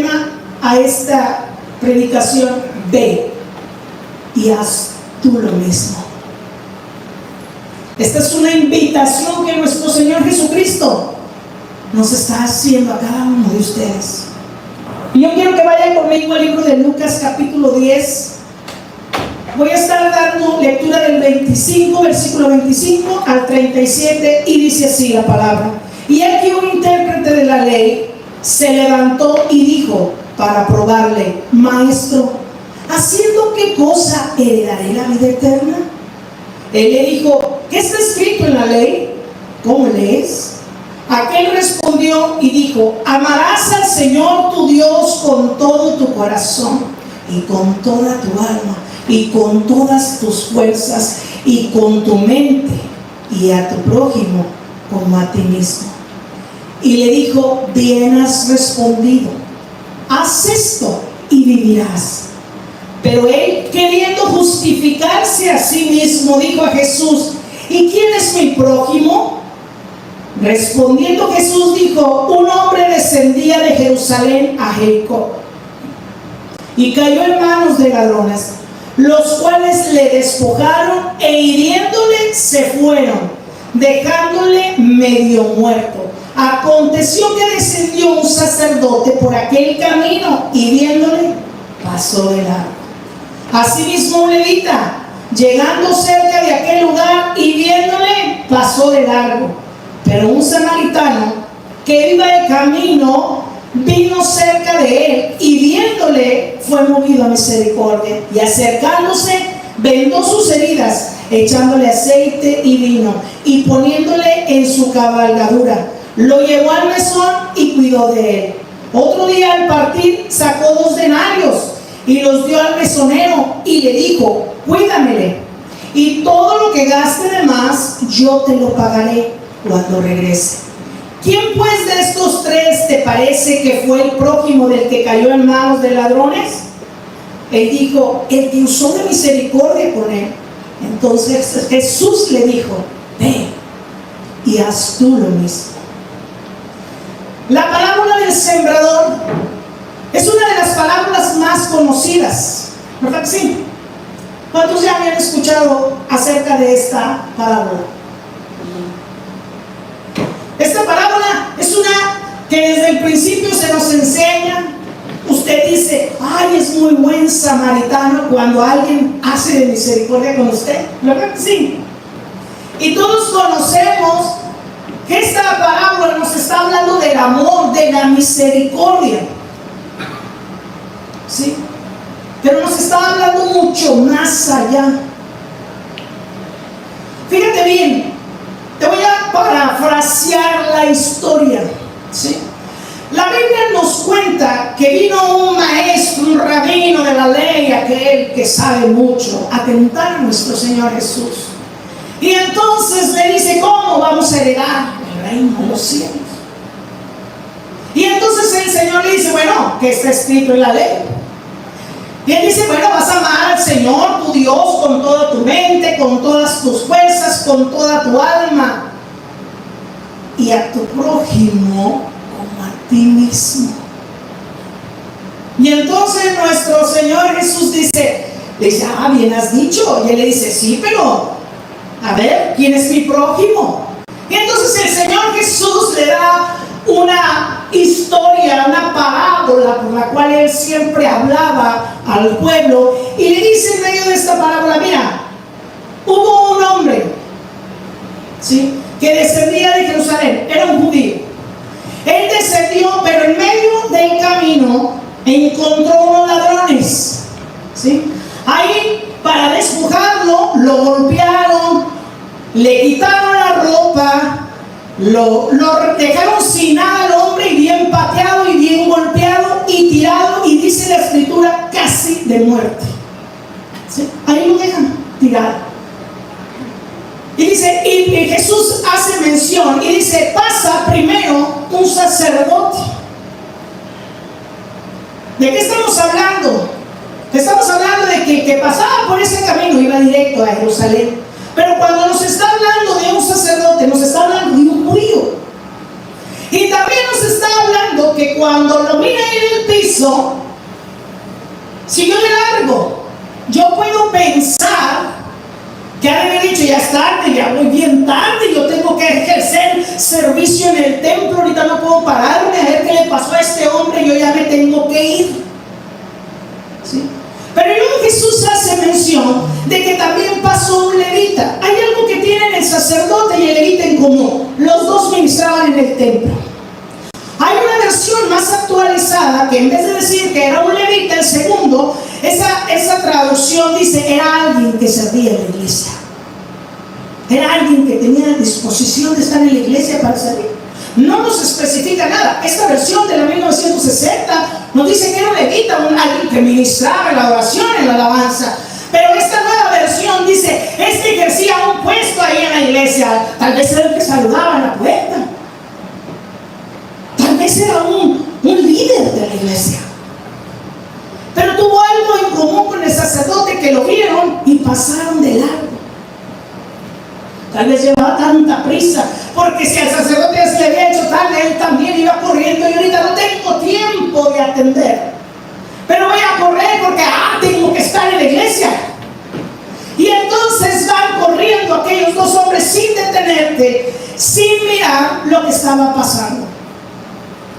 tema a esta predicación: ve y haz tú lo mismo. Esta es una invitación que nuestro Señor Jesucristo nos está haciendo a cada uno de ustedes. Y yo quiero que vayan conmigo al libro de Lucas capítulo 10. Voy a estar dando lectura del 25, versículo 25 al 37, y dice así la palabra: y aquí un intérprete de la ley se levantó y dijo para probarle: Maestro, ¿haciendo qué cosa heredaré la vida eterna? Él le dijo: ¿qué está escrito en la ley? ¿Cómo lees? Aquel respondió y dijo: amarás al Señor tu Dios con todo tu corazón y con toda tu alma y con todas tus fuerzas y con tu mente, y a tu prójimo como a ti mismo. Y le dijo: bien has respondido, haz esto y vivirás. Pero él, queriendo justificarse a sí mismo, dijo a Jesús: ¿y quién es mi prójimo? Respondiendo Jesús dijo: un hombre descendía de Jerusalén a Jericó y cayó en manos de ladrones, los cuales le despojaron e hiriéndole se fueron, dejándole medio muerto. Aconteció que descendió un sacerdote por aquel camino y viéndole pasó de largo. Asimismo un levita, llegando cerca de aquel lugar y viéndole pasó de largo. Pero un samaritano que iba de camino vino cerca de él y viéndole fue movido a misericordia, y acercándose vendó sus heridas, echándole aceite y vino, y poniéndole en su cabalgadura, lo llevó al mesón y cuidó de él. Otro día al partir sacó 2 denarios y los dio al mesonero y le dijo: cuídamele, y todo lo que gaste de más yo te lo pagaré cuando regrese. ¿Quién pues de estos 3 te parece que fue el prójimo del que cayó en manos de ladrones? Él dijo: el que usó de misericordia con él. Entonces Jesús le dijo: ve y haz tú lo mismo. La parábola del sembrador es una de las parábolas más conocidas, ¿verdad que sí? ¿Cuántos ya habían escuchado acerca de esta parábola? Esta parábola es una que desde el principio se nos enseña. Usted dice: ay, es muy buen samaritano cuando alguien hace de misericordia con usted, ¿verdad que sí? Y todos conocemos que esta parábola nos está hablando del amor, de la misericordia, ¿sí? Pero nos está hablando mucho más allá. Fíjate bien, te voy a parafrasear la historia, ¿sí? La Biblia nos cuenta que vino un maestro, un rabino de la ley, aquel que sabe mucho, a tentar a nuestro Señor Jesús. Y entonces le dice: ¿cómo vamos a heredar el reino de los cielos? Y entonces el Señor le dice: bueno, ¿qué está escrito en la ley? Y él dice: bueno, vas a amar al Señor tu Dios con toda tu mente, con todas tus fuerzas, con toda tu alma, y a tu prójimo como a ti mismo. Y entonces nuestro Señor Jesús le dice: ah, bien has dicho. Y él le dice: sí, pero a ver, ¿quién es mi prójimo? Y entonces el Señor Jesús le da una historia, una parábola por la cual él siempre hablaba al pueblo, y le dice en medio de esta parábola: mira, hubo un hombre, ¿sí?, que descendía de Jerusalén, era un judío. Él descendió, pero en medio del camino encontró unos ladrones, ¿sí? Ahí, para despojarlo, lo golpearon, le quitaron la ropa, lo dejaron sin nada al hombre, y bien pateado y bien golpeado y tirado, y dice la escritura, casi de muerte, ¿sí? Ahí lo dejan tirado. Y dice, y Jesús hace mención y dice: pasa primero un sacerdote. ¿De qué estamos hablando? Estamos hablando de que el que pasaba por ese camino iba directo a Jerusalén. Pero cuando nos está hablando de un sacerdote, nos está hablando de un judío. Y también nos está hablando que cuando lo mira en el piso, hizo, siguió de largo. Yo puedo pensar que ha de haber dicho, ya es tarde, ya voy bien tarde, yo tengo que ejercer servicio en el templo, ahorita no puedo pararme a ver qué le pasó a este hombre, yo ya me tengo que ir. ¿Sí? Pero luego Jesús hace mención de que también pasó un levita. Hay algo que tienen el sacerdote y el levita en común: los dos ministraban en el templo. Hay una versión más actualizada que en vez de decir que era un levita, el segundo, esa traducción dice era alguien que servía en la iglesia. Era alguien que tenía disposición de estar en la iglesia para servir. No nos especifica nada. Esta versión de la 1960 nos dice que era un levita, alguien que ministraba en la oración, en la alabanza. Pero esta nueva versión dice, este ejercía un puesto ahí en la iglesia. Tal vez era el que saludaba en la puerta. Tal vez era un líder de la iglesia. Pero tuvo algo en común con el sacerdote, que lo vieron y pasaron de largo. Tal vez llevaba tanta prisa, porque si al sacerdote se le había hecho tarde, él también iba corriendo y ahorita no tengo tiempo de atender. Pero voy a correr porque tengo que estar en la iglesia. Y entonces van corriendo aquellos dos hombres sin detenerte, sin mirar lo que estaba pasando.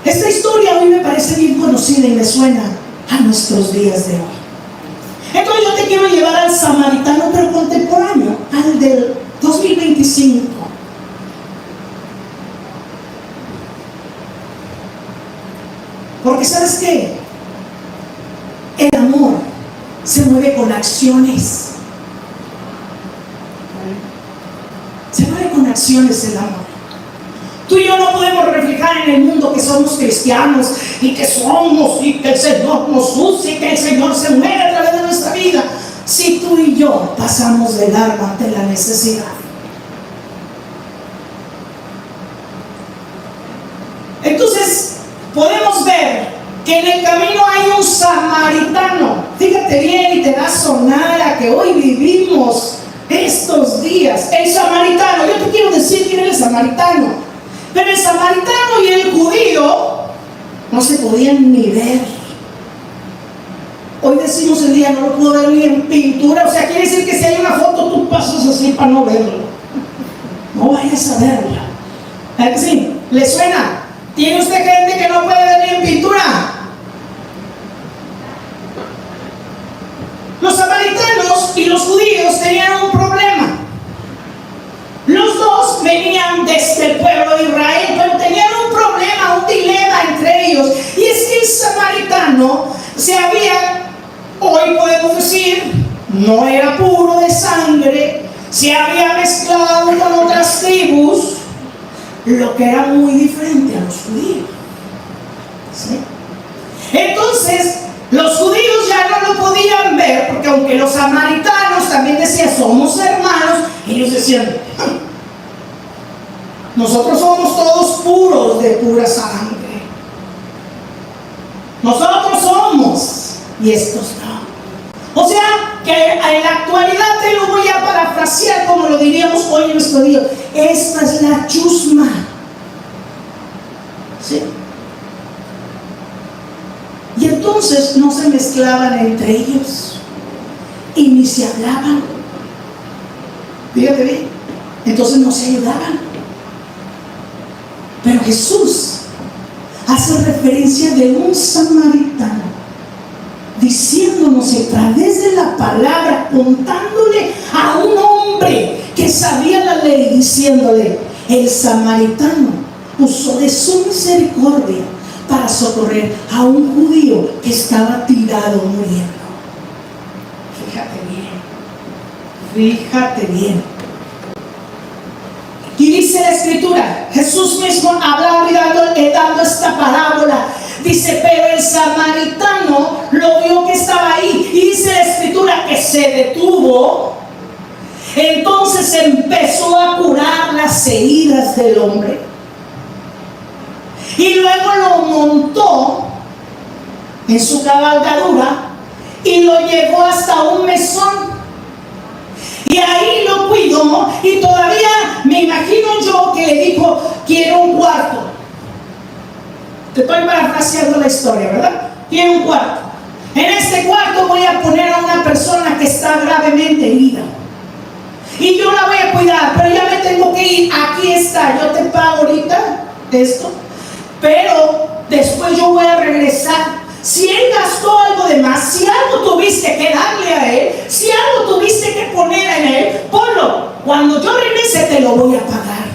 Esta historia a mí me parece bien conocida y me suena a nuestros días de hoy. Entonces yo te quiero llevar al samaritano, pero contemporáneo, al del 2025. Porque ¿sabes qué? El amor se mueve con acciones. Se mueve con acciones el amor. Tú y yo no podemos reflejar en el mundo que somos cristianos y que el Señor nos usa y que el Señor se mueve a través de nuestra vida si tú y yo pasamos de largo ante la necesidad. Entonces podemos ver que en el camino hay un samaritano. Fíjate bien y te da sonar a que hoy vivimos estos días. El samaritano, yo te quiero decir quién es el samaritano. Pero el samaritano y el judío no se podían ni ver. Hoy decimos el día no lo puedo ver ni en pintura. O sea, quiere decir que si hay una foto tú pasas así para no verlo. No vayas a verla. ¿A que sí? ¿Le suena? ¿Tiene usted gente que no puede ver ni en pintura? Los samaritanos y los judíos tenían un problema. Los dos venían desde el pueblo de Israel, pero tenían un problema, un dilema entre ellos. Y es que el samaritano hoy podemos decir, no era puro de sangre, se había mezclado con otras tribus, lo que era muy diferente a los judíos. ¿Sí? Entonces, los judíos ya no lo podían ver, porque aunque los samaritanos también decían, somos hermanos, ellos decían, nosotros somos todos puros de pura sangre. Nosotros somos, y estos no. O sea, que en la actualidad te lo voy a parafrasear como lo diríamos hoy en nuestro día. Esta es la chusma. ¿Sí? Y entonces no se mezclaban entre ellos y ni se hablaban. Fíjate bien. Entonces no se ayudaban. Pero Jesús hace referencia de un samaritano, diciéndonos a través de la palabra, contándole a un hombre que sabía la ley, diciéndole, el samaritano usó de su misericordia para socorrer a un judío que estaba tirado muriendo. Fíjate bien. Y dice la escritura, Jesús mismo hablaba y dando esta parábola, dice, pero el samaritano lo vio que estaba ahí, y dice la escritura que se detuvo. Entonces empezó a curar las heridas del hombre y luego lo montó en su cabalgadura y lo llevó hasta un mesón. Y ahí lo cuidó, y todavía me imagino yo que le dijo, quiero un cuarto. Te estoy parafraseando la historia, ¿verdad? Tiene un cuarto. En este cuarto voy a poner a una persona que está gravemente herida. Y yo la voy a cuidar, pero ya me tengo que ir. Aquí está, yo te pago ahorita esto, pero después yo voy a regresar. Si él gastó algo de más, si algo tuviste que darle a él, si algo tuviste que poner en él, ponlo. Cuando yo regrese te lo voy a pagar.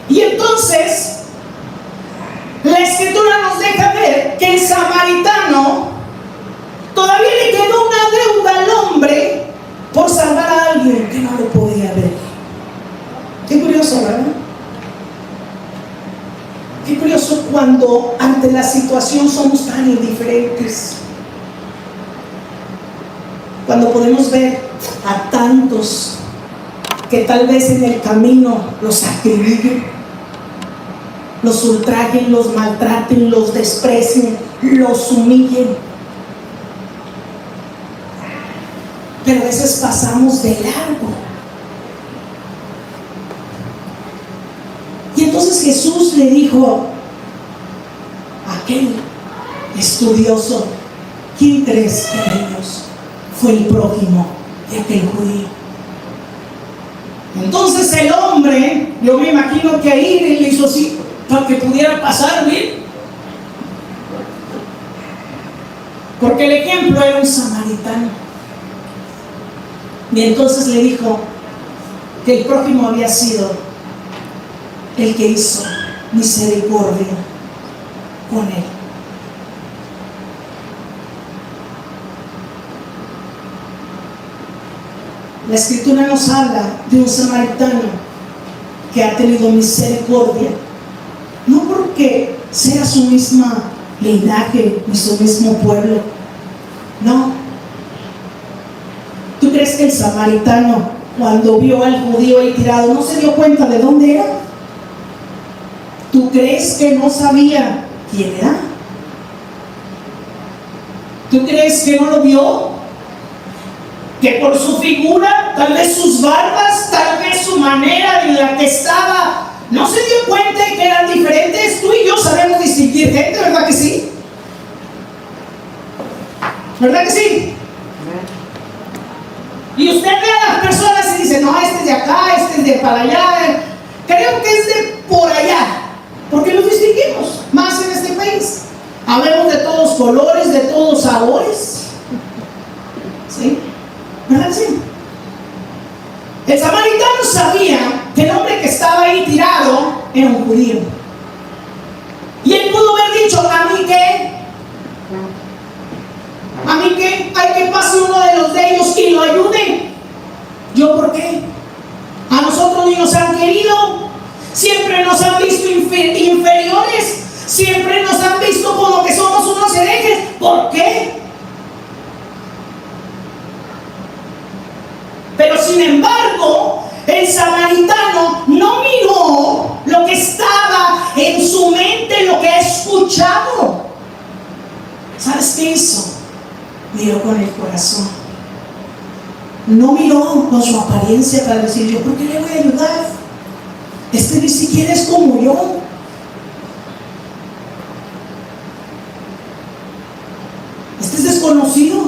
Y entonces la escritura nos deja ver que el samaritano todavía le quedó una deuda al hombre por salvar a alguien que no lo podía ver. Qué curioso, ¿verdad? Qué curioso cuando ante la situación somos tan indiferentes. Cuando podemos ver a tantos que tal vez en el camino los acribillen, los ultrajen, los maltraten, los desprecien, los humillen. Pero a veces pasamos de largo. Y entonces Jesús le dijo a aquel estudioso: ¿quién crees que de ellos fue el prójimo de aquel judío? Entonces el hombre, yo me imagino que ahí le hizo así para que pudiera pasar bien, porque el ejemplo era un samaritano. Y entonces le dijo que el prójimo había sido el que hizo misericordia con él. La escritura nos habla de un samaritano que ha tenido misericordia, no porque sea su misma linaje ni su mismo pueblo, no. ¿Tú crees que el samaritano, cuando vio al judío ahí tirado, no se dio cuenta de dónde era? ¿Tú crees que no sabía quién era? ¿Tú crees que no lo vio? Que por su figura, tal vez sus barbas, tal vez su manera en la que estaba, no se dio cuenta de que eran diferentes. Tú y yo sabemos distinguir gente, ¿verdad que sí? ¿Verdad que sí? Y usted ve a las personas y dice: no, este es de acá, este es de para allá. Creo que es de por allá, porque los distinguimos más en este país. Hablemos de todos colores, de todos sabores. ¿Sí? ¿Verdad? Sí. El samaritano sabía que el hombre que estaba ahí tirado era un judío. Y él pudo haber dicho: ¿a mí qué? ¿A mí qué? Hay que pase uno de los de ellos y lo ayude. ¿Yo por qué? A nosotros ni nos han querido. Siempre nos han visto inferiores. Siempre nos han visto como que somos unos herejes. ¿Por qué? Pero sin embargo, el samaritano no miró lo que estaba en su mente, lo que ha escuchado. ¿Sabes qué hizo? Miró con el corazón. No miró con su apariencia para decir: ¿yo por qué le voy a ayudar? Este ni siquiera es como yo. Este es desconocido.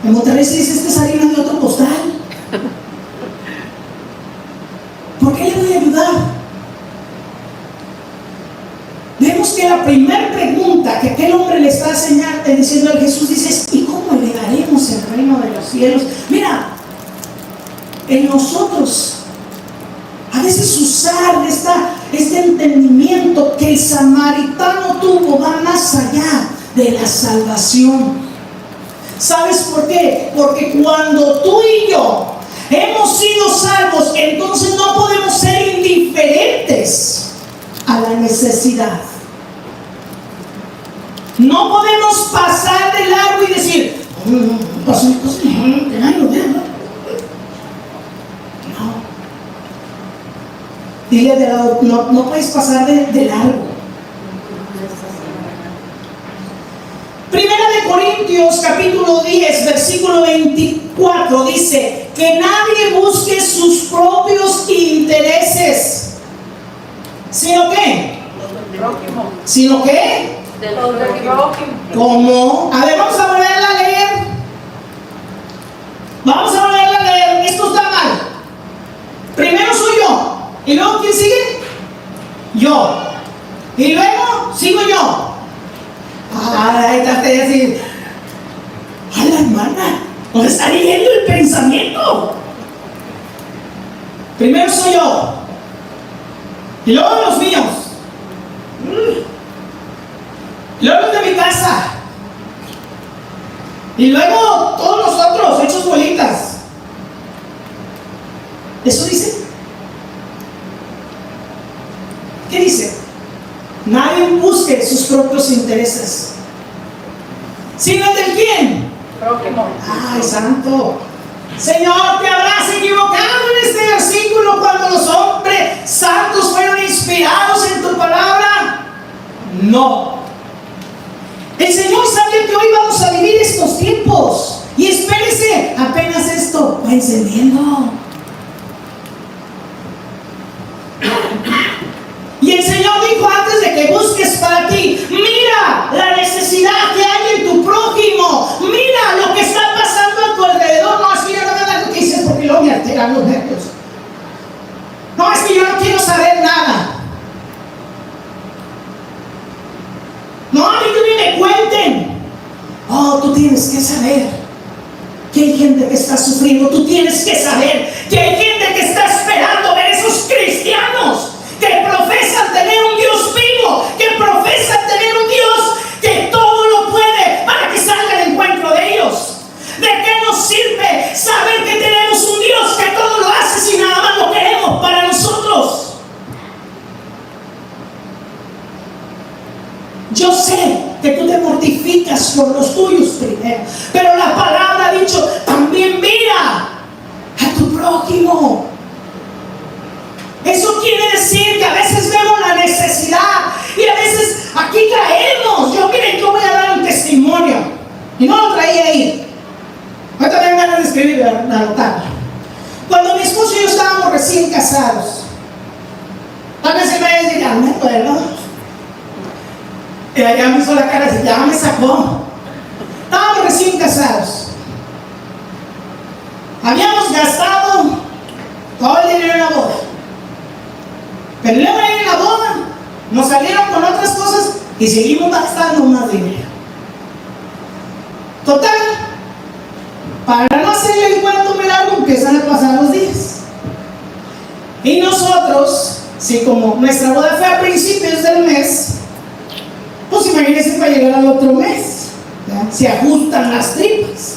En Monterrey se dice: este es harina de otro costal. ¿Por qué le voy a ayudar? Vemos que la primera pregunta que aquel hombre le está diciendo a Jesús dice: ¿y cómo heredaremos el reino de los cielos? Mira, en nosotros a veces usar este entendimiento que el samaritano tuvo va más allá de la salvación. ¿Sabes por qué? Porque cuando tú y yo hemos sido salvos, entonces no podemos ser indiferentes a la necesidad. No podemos pasar de largo y decir: no. Dile de lado: no puedes pasar de largo. Primera de Corintios capítulo 10 versículo 24 dice: que nadie busque sus propios sino que Del prójimo. como. A ver, vamos a volverla a leer. Vamos a volverla a leer. Esto está mal. Primero soy yo. ¿Y luego quién sigue? Yo. Y luego sigo yo. Ay, traté de decir, a la hermana, nos está leyendo el pensamiento. Primero soy yo. Y luego los míos. Y luego los de mi casa. Y luego todos los otros, hechos bolitas. ¿Eso dice? ¿Qué dice? Nadie busque sus propios intereses, sino el del quién. Prójimo. Ay, santo. Señor, ¿te habrás equivocado en este versículo cuando los hombres santos fueron inspirados en tu palabra? No. El Señor sabía que hoy vamos a vivir estos tiempos. Y espérese, apenas esto va encendiendo. Y el Señor dijo antes de que busques para ti, mira la necesidad que hay en tu prójimo, mira lo que está pasando a tu alrededor. No, es que yo no me da noticias porque luego me alteran los nervios. No, es que yo no quiero saber nada. No, a mí que ni me cuenten. Oh, tú tienes que saber que hay gente que está sufriendo. Tú tienes que saber que hay gente que está esperando ver esos cristianos que profesan tener un Dios vivo, que profesan tener un Dios que todo lo puede para que salga al encuentro de ellos. ¿De qué nos sirve saber que tenemos un Dios que todo lo hace si nada más lo queremos para nosotros? Yo sé que tú te mortificas por los tuyos primero, pero la palabra ha dicho también mira a tu prójimo. Eso quiere decir que a veces vemos la necesidad y a veces aquí caemos. Miren, yo voy a dar un testimonio y no lo traía ahí. Ahorita me dan ganas de escribir, de anotar. Cuando mi esposo y yo estábamos recién casados, tal vez se me vaya a decir, ya no me acuerdo. Ya me hizo la cara así, ya me sacó. Estábamos recién casados. Habíamos gastado todo el dinero en la boda. Pero luego en la boda nos salieron con otras cosas y seguimos gastando más dinero. Total, para no hacerle el cuento muy largo, empiezan a pasar los días. Y nosotros, si como nuestra boda fue a principios del mes, pues imagínense para llegar al otro mes, ¿ya? Se ajustan las tripas.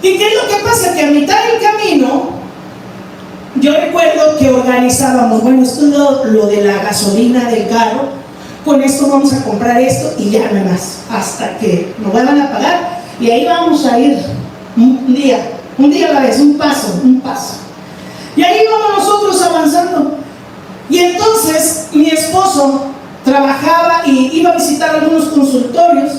¿Y qué es lo que pasa? Que a mitad del camino, yo recuerdo que organizábamos, bueno, esto es lo de la gasolina del carro, con esto vamos a comprar esto y ya no más, hasta que nos vuelvan a pagar, y ahí vamos a ir un día a la vez, un paso. Y ahí vamos nosotros avanzando. Y entonces mi esposo trabajaba y iba a visitar algunos consultorios,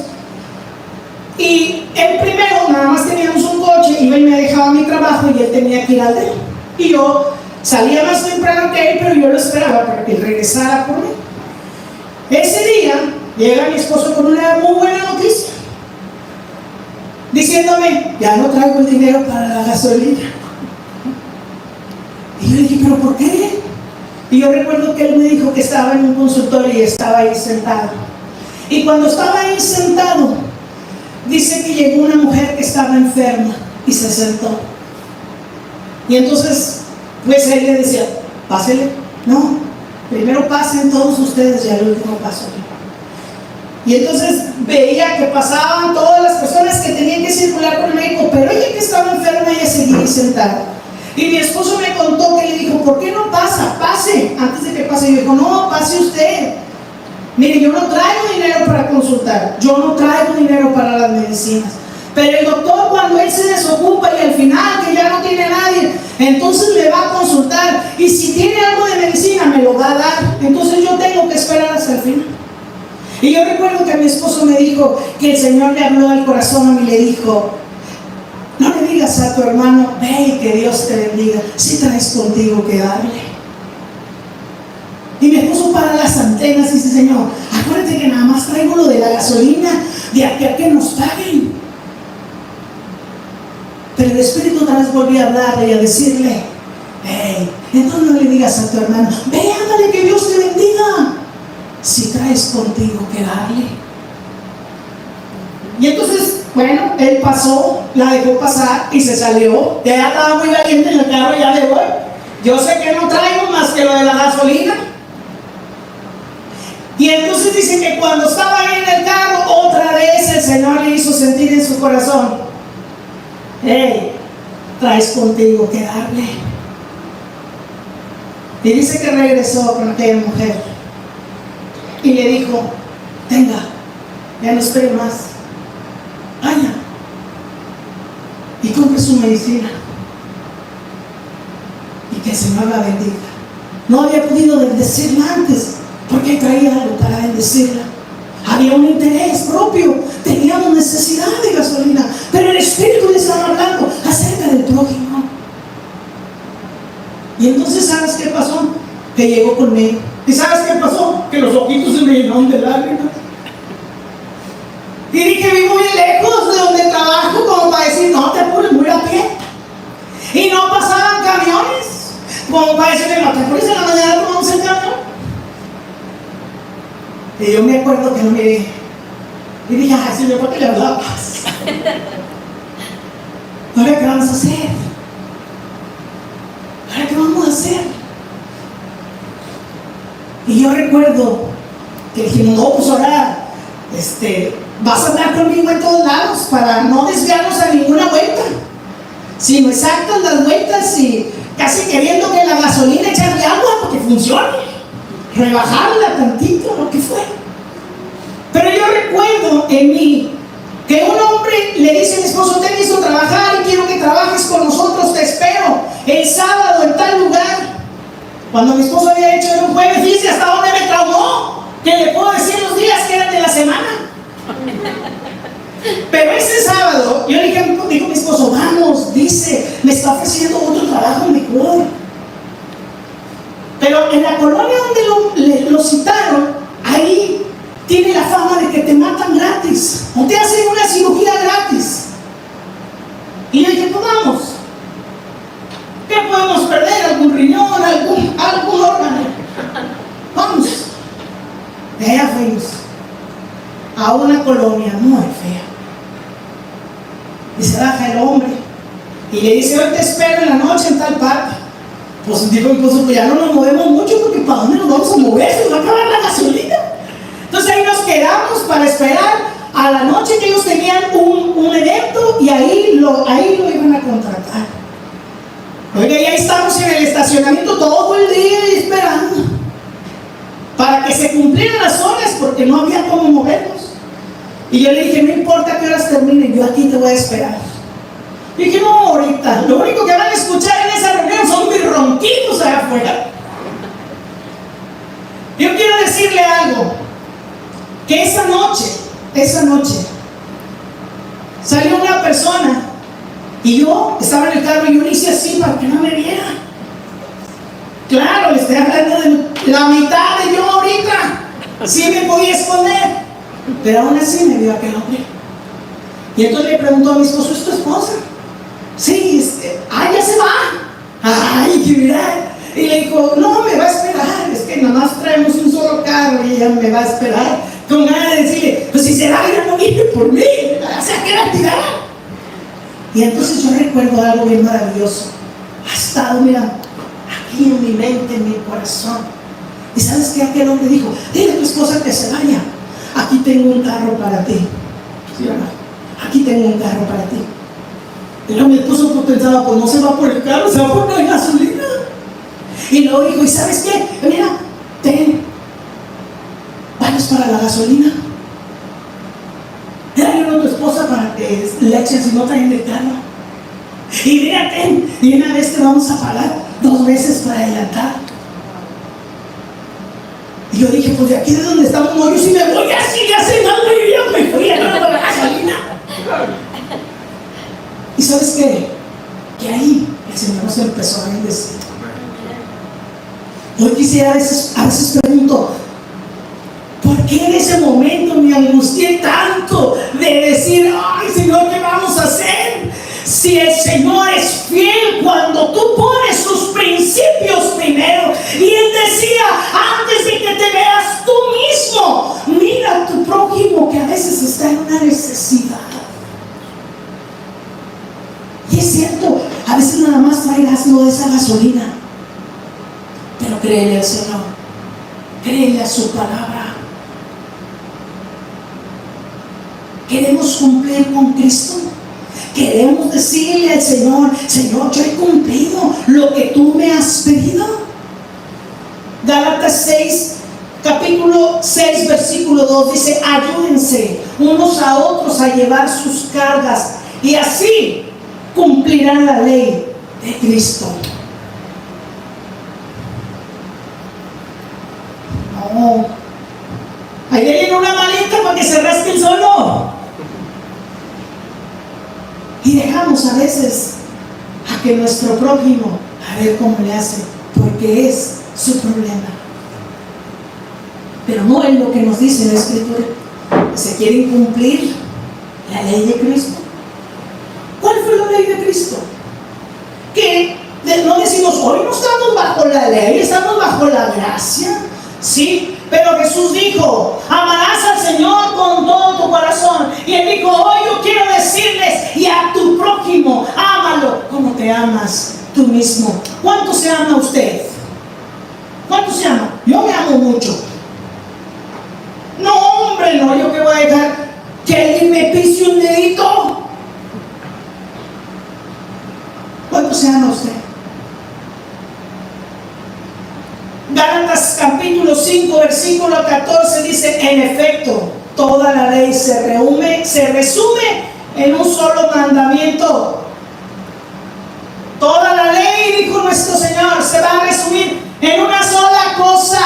y el primero nada más teníamos un coche, iba y me dejaba mi trabajo y él tenía que ir al de él. Y yo salía más temprano que él, pero yo lo esperaba para que él regresara por mí. Ese día llega mi esposo con una muy buena noticia, diciéndome, ya no traigo el dinero para la gasolina. Y yo dije, ¿pero por qué? Y yo recuerdo que él me dijo que estaba en un consultorio y estaba ahí sentado. Y cuando estaba ahí sentado, dice que llegó una mujer que estaba enferma y se sentó. Y entonces, pues él le decía, pásele. No, primero pasen todos ustedes y al último paso yo. Y entonces veía que pasaban todas las personas que tenían que circular con el médico, pero ella que estaba enferma, ella seguía ahí sentada. Y mi esposo me contó que le dijo, ¿por qué no pasa? Pase. Antes de que pase, yo dijo, no, pase usted. Mire, yo no traigo dinero para consultar, yo no traigo dinero para las medicinas. Pero el doctor, cuando él se desocupa y al final que ya no tiene a nadie, entonces le va a consultar, y si tiene algo de medicina me lo va a dar. Entonces yo tengo que esperar hasta el final. Y yo recuerdo que mi esposo me dijo que el Señor le habló al corazón y le dijo, no le digas a tu hermano, ve y que Dios te bendiga, si traes contigo que darle. Y mi esposo para las antenas y dice: Señor, acuérdate que nada más traigo lo de la gasolina, de aquí a que nos paguen. Pero el Espíritu otra vez volvió a hablarle y a decirle: hey, entonces no le digas a tu hermano, ve, ándale, que Dios te bendiga, si traes contigo que darle. Y entonces, bueno, él pasó, la dejó pasar y se salió. Ya estaba muy valiente en el carro, ya le voy. Yo sé que no traigo más que lo de la gasolina. Y entonces dice que cuando estaba ahí en el carro, otra vez el Señor le hizo sentir en su corazón: hey, traes contigo que darle. Y dice que regresó con aquella mujer y le dijo: tenga, ya no espere más, vaya y compre su medicina y que el Señor la bendiga. No había podido bendecirla antes porque traía algo para bendecirla. Había un interés propio, teníamos necesidad de gasolina, pero el Espíritu le estaba hablando acerca del prójimo. Y entonces, ¿sabes qué pasó? Que llegó conmigo. ¿Y sabes qué pasó? Que los ojitos se me llenaron de lágrimas. Y dije: vivo muy lejos de donde trabajo como para decir: no te apures, voy a pie. Y no pasaban camiones como para decirle: no te apures, en la mañana tomamos el camión. Y yo me acuerdo que lo miré y dije: ay, Señor, ¿por qué le hablabas? ¿Ahora qué vamos a hacer? ¿Ahora qué vamos a hacer? Y yo recuerdo que dijimos: no, pues ahora vas a andar conmigo en todos lados para no desviarnos a ninguna vuelta, sino exactas las vueltas, y casi queriendo que la gasolina echarle agua para que funcione, rebajarla tantito, lo que fuera. Pero yo recuerdo en mí que un hombre le dice a mi esposo: te he visto trabajar y quiero que trabajes con nosotros, te espero el sábado en tal lugar. Cuando mi esposo había hecho en un jueves, dice hasta dónde me traumó, que le puedo decir los días que eran de la semana. Pero ese sábado yo le dije a mi esposo: vamos, dice, me está ofreciendo otro trabajo mejor. Pero en la colonia donde lo citaron, ahí tiene la fama de que te matan gratis o te hacen una cirugía gratis. Y yo dije: pues vamos, ¿qué podemos perder? ¿Algún riñón? ¿Algún órgano? Vamos. De allá fuimos a una colonia muy fea. Y se baja el hombre y le dice: hoy te espero en la noche en tal parte. Pues dijo mi esposo: pues ya no nos movemos mucho, porque ¿para dónde nos vamos a mover? Se nos va a acabar la gasolina. Entonces ahí nos quedamos para esperar a la noche, que ellos tenían un evento, y ahí lo iban a contratar. Oiga, y ahí estamos en el estacionamiento todo el día esperando para que se cumplieran las horas, porque no había cómo movernos. Y yo le dije: no importa qué horas terminen, yo aquí te voy a esperar. Y dije: no, ahorita, lo único que van a escuchar en esa reunión son mis ronquidos allá afuera. Yo quiero decirle algo, que esa noche salió una persona y yo estaba en el carro y yo le hice así para que no me viera. Claro, le estoy hablando de la mitad de yo ahorita. Sí me podía esconder, pero aún así me vio aquel hombre. Y entonces le preguntó a mi esposo: ¿es tu esposa? Sí, ya se va. Ay, qué mira. Y le dijo: no, me va a esperar, es que nada más traemos un solo carro y ella me va a esperar. Con ganas de decirle: pues si se va a ir a morir por mí, o sea, que la tirada. Y entonces yo recuerdo algo bien maravilloso. Ha estado, mira, aquí en mi mente, en mi corazón. ¿Y sabes qué? Aquel hombre dijo: dile a tu esposa que se vaya. Aquí tengo un carro para ti. ¿Sí, verdad? Aquí tengo un carro para ti. Y luego mi esposo pensaba: pues no se va por el carro, se va por la gasolina. Y luego dijo: ¿y sabes qué? Mira, ten, vamos para la gasolina. Dale a tu esposa para que le echen, si no traen el carro. Y mira, ten, y una vez te vamos a pagar 2 veces para adelantar. Y yo dije: pues de aquí de donde estamos, no, yo si me voy así, ya se me fui a la gasolina. ¿Y sabes qué? Que ahí el Señor nos empezó a bendecir. Hoy quisiera, a veces pregunto, ¿por qué en ese momento me angustié tanto de decir, ay Señor, ¿qué vamos a hacer? Si el Señor es fiel cuando tú pones sus principios primero. Y Él decía, antes de que te veas tú mismo, mira a tu prójimo que a veces está en una necesidad. Y es cierto, a veces nada más trae gasno de esa gasolina. Pero créele al Señor, créele a su palabra. Queremos cumplir con Cristo. Queremos decirle al Señor, Señor, yo he cumplido lo que tú me has pedido. Gálatas 6, capítulo 6, versículo 2 dice, ayúdense unos a otros a llevar sus cargas y así cumplirán la ley de Cristo. No, ahí denle una maleta para que se rasquen solo. Y dejamos a veces a que nuestro prójimo, a ver cómo le hace, porque es su problema. Pero no es lo que nos dice la Escritura. Se quiere cumplir la ley de Cristo. ¿Cuál fue la ley de Cristo? Que no decimos, hoy no estamos bajo la ley, estamos bajo la gracia. Sí, pero Jesús dijo, amarás al Señor con todo tu corazón. Y Él dijo, hoy yo quiero decirles, y a tu prójimo, ámalo como te amas tú mismo. ¿Cuánto se ama usted? ¿Cuánto se ama? Yo me amo mucho. No, hombre, no, yo que voy a dejar que alguien me pise un dedito. ¿Cuánto se ama usted? Gálatas capítulo 5, versículo 14 dice, en efecto, toda la ley se resume en un solo mandamiento. Toda la ley, dijo nuestro Señor, se va a resumir en una sola cosa.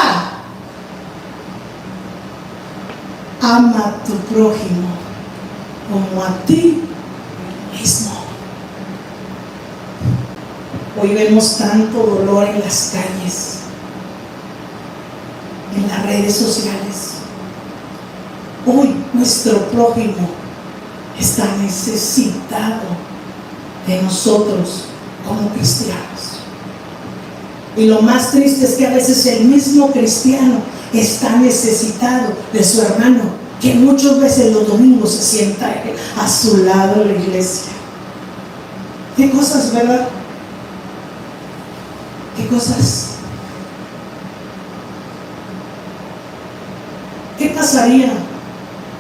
Ama a tu prójimo como a ti mismo. Hoy vemos tanto dolor en las calles, en las redes sociales. Hoy nuestro prójimo está necesitado de nosotros como cristianos. Y lo más triste es que a veces el mismo cristiano está necesitado de su hermano, que muchas veces los domingos se sienta a su lado en la iglesia. ¿Qué cosas, verdad? ¿Qué cosas? ¿Qué pasaría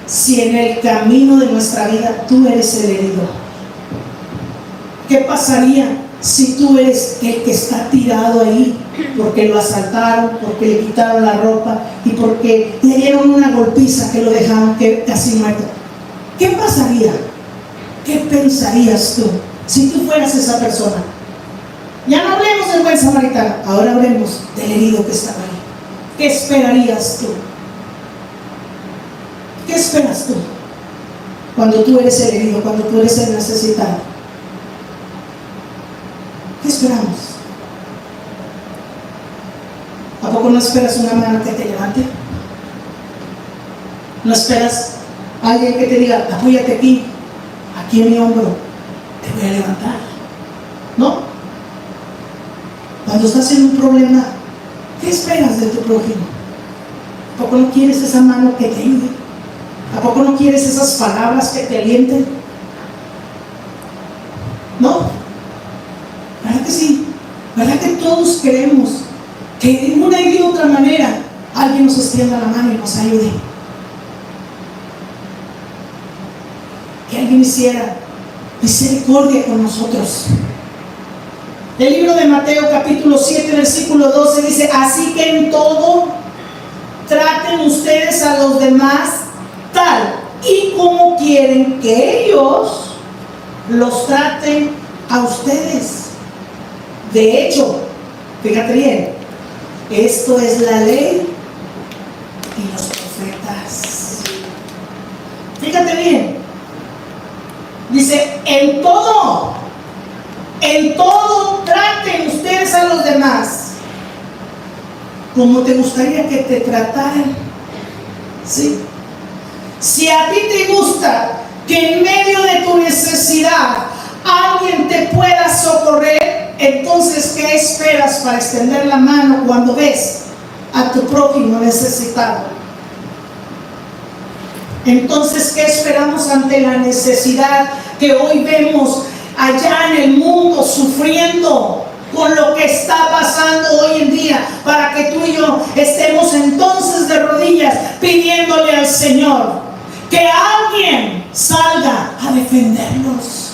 si en el camino de nuestra vida tú eres el herido? ¿Qué pasaría si tú eres el que está tirado ahí porque lo asaltaron, porque le quitaron la ropa y porque le dieron una golpiza que lo dejaron casi muerto? ¿Qué pasaría? ¿Qué pensarías tú si tú fueras esa persona? Ya no hablemos del buen samaritano, ahora hablemos del herido que estaba ahí. ¿Qué esperarías tú? ¿Qué esperas tú cuando tú eres el herido, cuando tú eres el necesitado? ¿Qué esperamos? ¿A poco no esperas una mano que te levante? ¿No esperas a alguien que te diga, apóyate aquí en mi hombro, te voy a levantar? ¿No? Cuando estás en un problema, ¿qué esperas de tu prójimo? ¿A poco no quieres esa mano que te ayude? ¿A poco no quieres esas palabras que te alienten? ¿No? ¿Verdad que sí? ¿Verdad que todos queremos que de una y de otra manera alguien nos extienda la mano y nos ayude? Que alguien hiciera misericordia con nosotros. El libro de Mateo capítulo 7 versículo 12 dice, así que en todo traten ustedes a los demás tal y como quieren que ellos los traten a ustedes. De hecho, fíjate bien, esto es la ley y los profetas. Fíjate bien, dice, en todo traten ustedes a los demás como te gustaría que te trataran. ¿Sí? Si a ti te gusta que en medio de tu necesidad alguien te pueda socorrer, entonces ¿qué esperas para extender la mano cuando ves a tu prójimo necesitado? Entonces, ¿qué esperamos ante la necesidad que hoy vemos allá en el mundo sufriendo con lo que está pasando hoy en día, para que tú y yo estemos entonces de rodillas pidiéndole al Señor que alguien salga a defendernos,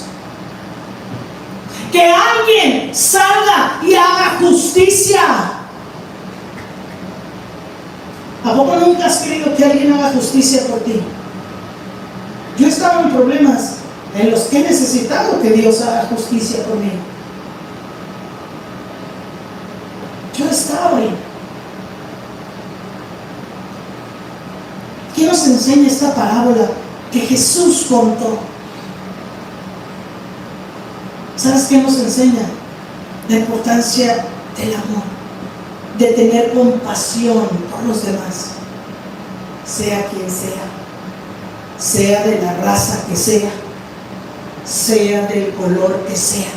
que alguien salga y haga justicia? ¿A poco nunca has querido que alguien haga justicia por ti? Yo he estado en problemas en los que he necesitado que Dios haga justicia por mí. Yo estaba ahí. ¿Qué nos enseña esta parábola que Jesús contó? ¿Sabes qué nos enseña? La importancia del amor, de tener compasión por los demás, sea quien sea de la raza que sea del color que sea.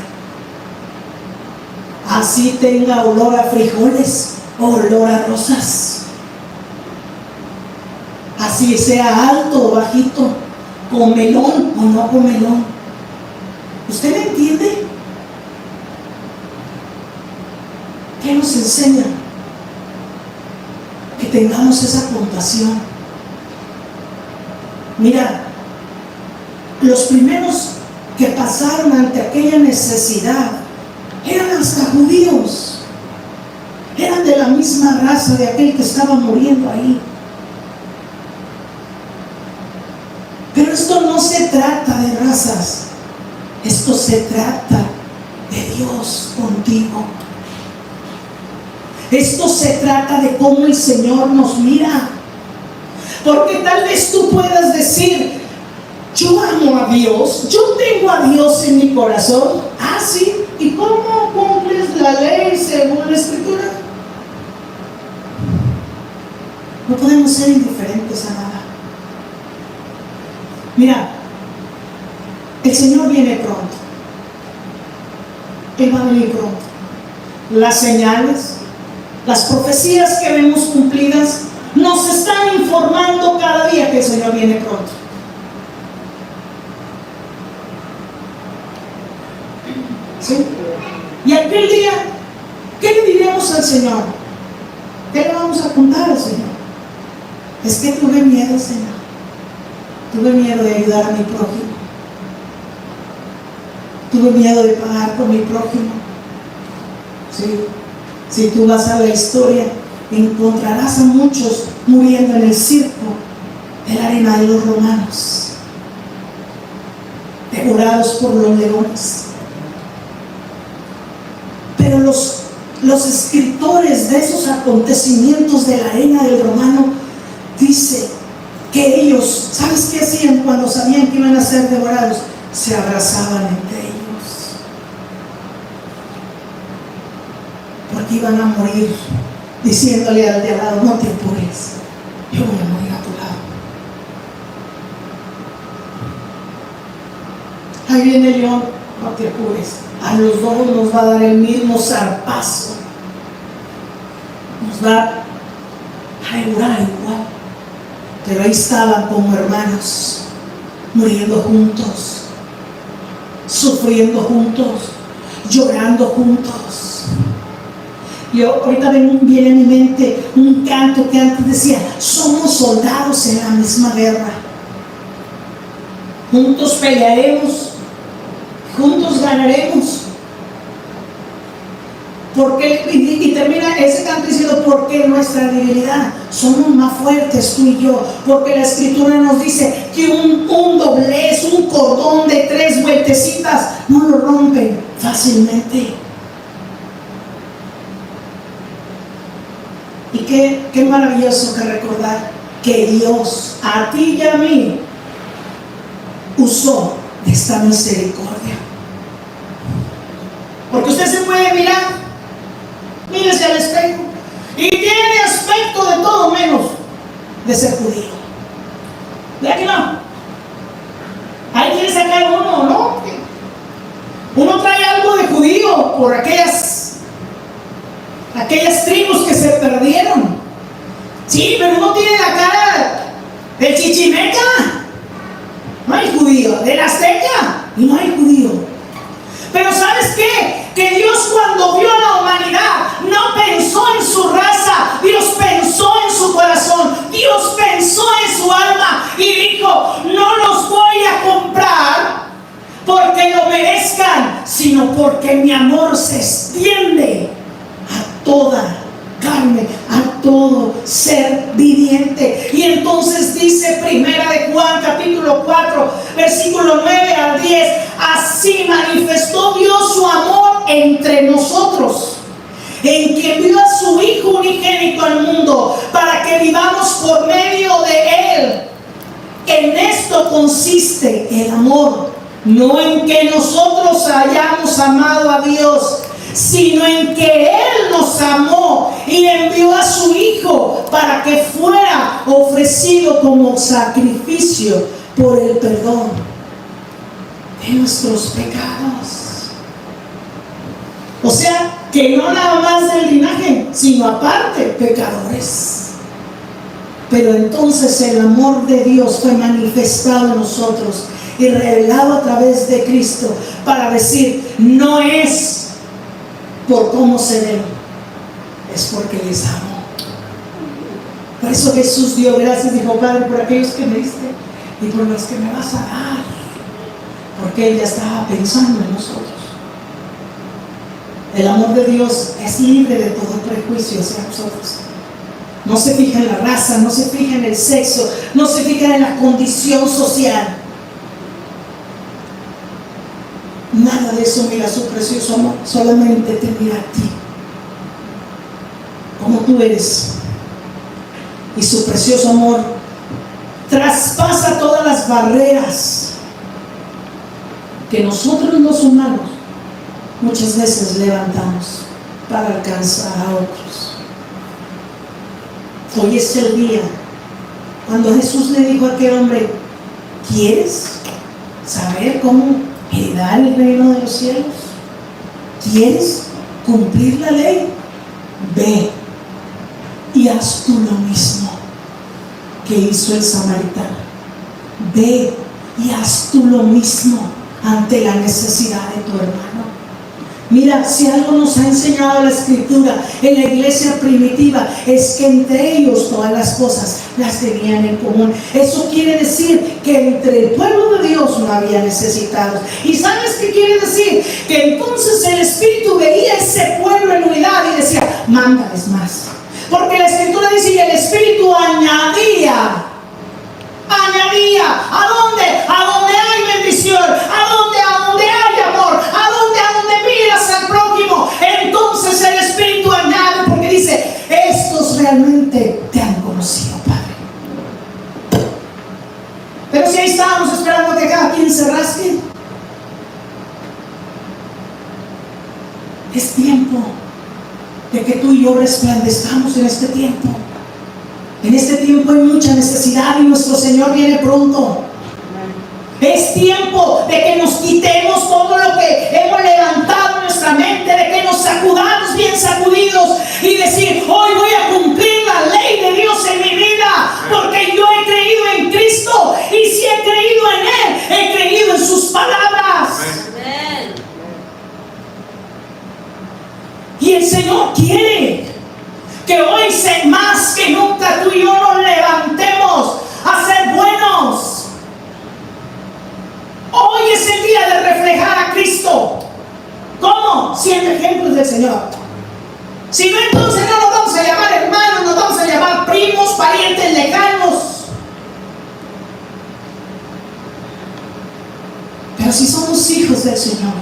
Así tenga olor a frijoles o olor a rosas, así sea alto o bajito, comelón o no comelón. ¿Usted me entiende? ¿Qué nos enseña? Que tengamos esa compasión. Mira, los primeros que pasaron ante aquella necesidad eran hasta judíos, eran de la misma raza de aquel que estaba muriendo ahí. Pero esto no se trata de razas, esto se trata de Dios contigo. Esto se trata de cómo el Señor nos mira. Porque tal vez tú puedas decir: yo amo a Dios, yo tengo a Dios en mi corazón. Ah, sí. ¿Y cómo cumples la ley según la Escritura? No podemos ser indiferentes a nada. Mira, el Señor viene pronto. Él va a venir pronto. Las señales, las profecías que vemos cumplidas nos están informando cada día que el Señor viene pronto. ¿Sí? Y aquel día, ¿qué le diremos al Señor? ¿Qué le vamos a contar al Señor? Es que tuve miedo, Señor. Tuve miedo de ayudar a mi prójimo. Tuve miedo de pagar por mi prójimo. ¿Sí? Si tú vas a la historia, encontrarás a muchos muriendo en el circo de la arena de los romanos, devorados por los leones. Pero los escritores de esos acontecimientos de la arena del romano dice que ellos, ¿sabes qué hacían cuando sabían que iban a ser devorados? Se abrazaban entre ellos, porque iban a morir, diciéndole al de al lado: no te apures, yo voy a morir a tu lado. Ahí viene el león, no te apures. A los dos nos va a dar el mismo zarpazo, nos va a devorar igual. Pero ahí estaban como hermanos, muriendo juntos, sufriendo juntos, llorando juntos. Yo ahorita viene a mi mente un canto que antes decía: somos soldados en la misma guerra, juntos pelearemos, juntos ganaremos. Porque, y termina ese canto diciendo: porque nuestra debilidad somos más fuertes tú y yo. Porque la Escritura nos dice que un doblez, un cordón de 3 vueltecitas no lo rompen fácilmente. Y qué maravilloso que recordar que Dios a ti y a mí usó de esta misericordia. Porque usted se puede mirar, mírese al espejo y tiene de ser judío. ¿Verdad que no? Ahí quiere sacar uno, ¿no? Uno trae algo de judío por aquellas tribus que se perdieron. Sí, pero uno tiene la cara del chichimeca. No hay judío. Del azteca. Y no hay judío. Pero ¿sabes qué? Que Dios, cuando vio a la humanidad, no pensó en su raza. Dios pensó en su corazón. Dios pensó en su alma. Y dijo: no los voy a comprar porque lo merezcan, sino porque mi amor se extiende a toda carne, a todo ser viviente. Y entonces dice Primera de Juan capítulo 4 versículo 9 al 10: así manifestó Dios su amor entre nosotros, en que envió a su Hijo unigénito al mundo para que vivamos por medio de Él. En esto consiste el amor, no en que nosotros hayamos amado a Dios, sino en que Él nos amó y envió a su Hijo para que fuera ofrecido como sacrificio por el perdón de nuestros pecados. O sea, que no nada más del linaje, sino aparte pecadores. Pero entonces el amor de Dios fue manifestado en nosotros y revelado a través de Cristo, para decir: no es por cómo se ven, es porque les amo. Por eso Jesús dio gracias, dijo: Padre, por aquellos que me diste y por los que me vas a dar, porque Él ya estaba pensando en nosotros. El amor de Dios es libre de todo prejuicio hacia nosotros. No se fija en la raza, no se fija en el sexo, no se fija en la condición social. Nada de eso mira su precioso amor, solamente te mira a ti, como tú eres. Y su precioso amor traspasa todas las barreras que nosotros los humanos muchas veces levantamos para alcanzar a otros. Hoy es el día cuando Jesús le dijo a aquel hombre: ¿quieres saber cómo heredar el reino de los cielos? ¿Quieres cumplir la ley? Ve y haz tú lo mismo que hizo el samaritano. Ve y haz tú lo mismo ante la necesidad de tu hermano. Mira, si algo nos ha enseñado la Escritura en la iglesia primitiva, es que entre ellos todas las cosas las tenían en común. Eso quiere decir que entre el pueblo de Dios no había necesitados. ¿Y sabes qué quiere decir? Que entonces el Espíritu veía ese pueblo en unidad y decía: mándales más. Porque la Escritura dice: y el Espíritu añadía. ¿A dónde? A donde hay bendición, a donde hay amor, a donde miras al prójimo. Entonces el Espíritu añade, porque dice: estos realmente te han conocido, Padre. Pero si ahí estábamos esperando que cada quien se rasque. Es tiempo de que tú y yo resplandezcamos en este tiempo. En este tiempo hay mucha necesidad y nuestro Señor viene pronto. Es tiempo de que nos quitemos todo lo que hemos levantado en nuestra mente, de que nos sacudamos bien sacudidos y decir: hoy voy a cumplir la ley de Dios en mi vida, porque yo he creído en Cristo, y si he creído en Él, he creído en sus palabras. Amén. Y el Señor quiere que hoy más que nunca tú y yo nos levantemos a ser buenos. Hoy es el día de reflejar a Cristo. ¿Cómo? Siendo ejemplos del Señor. Si no, entonces no nos vamos a llamar hermanos, nos vamos a llamar primos, parientes lejanos. Pero si somos hijos del Señor,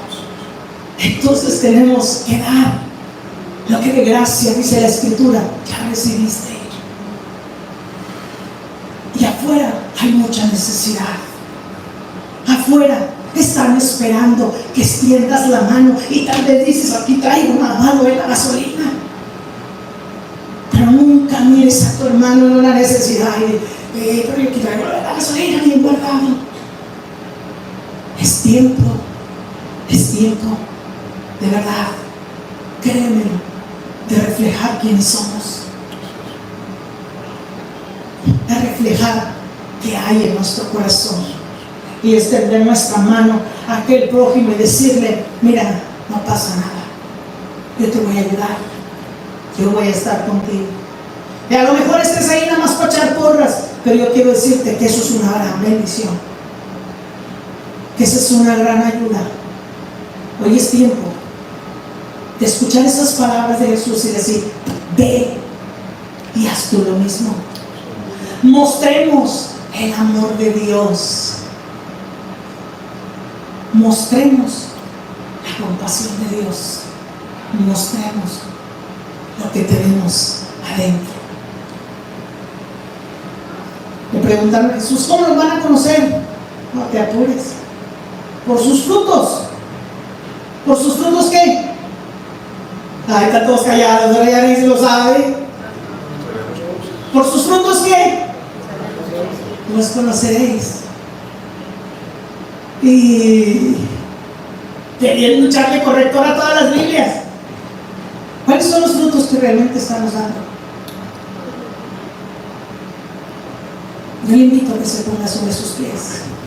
entonces tenemos que dar lo que de gracia, dice la Escritura, ya recibiste. Y afuera hay mucha necesidad. Afuera están esperando que extiendas la mano y tal vez dices: aquí traigo una mano de la gasolina. Pero nunca mires tienes a tu hermano en una necesidad pero yo quiero la gasolina bien guardado. Es tiempo, de verdad, créeme, de reflejar quiénes somos, de reflejar qué hay en nuestro corazón y extender nuestra mano a aquel prójimo y decirle: mira, no pasa nada, yo te voy a ayudar, yo voy a estar contigo. Y a lo mejor estés ahí nada más para echar porras, pero yo quiero decirte que eso es una gran bendición, que esa es una gran ayuda. Hoy es tiempo de escuchar esas palabras de Jesús y decir: ve y haz tú lo mismo. Mostremos el amor de Dios, mostremos la compasión de Dios, mostremos lo que tenemos adentro. Le preguntaron a Jesús: ¿cómo los van a conocer? No te apures, por sus frutos. ¿Por sus frutos qué? Ay, están todos callados, ahora ya ni lo sabe. ¿Por sus frutos qué? Los conoceréis. Y queriendo echarle corrector a todas las Biblias, ¿cuáles son los frutos que realmente estamos dando? Yo le invito a que se ponga sobre sus pies.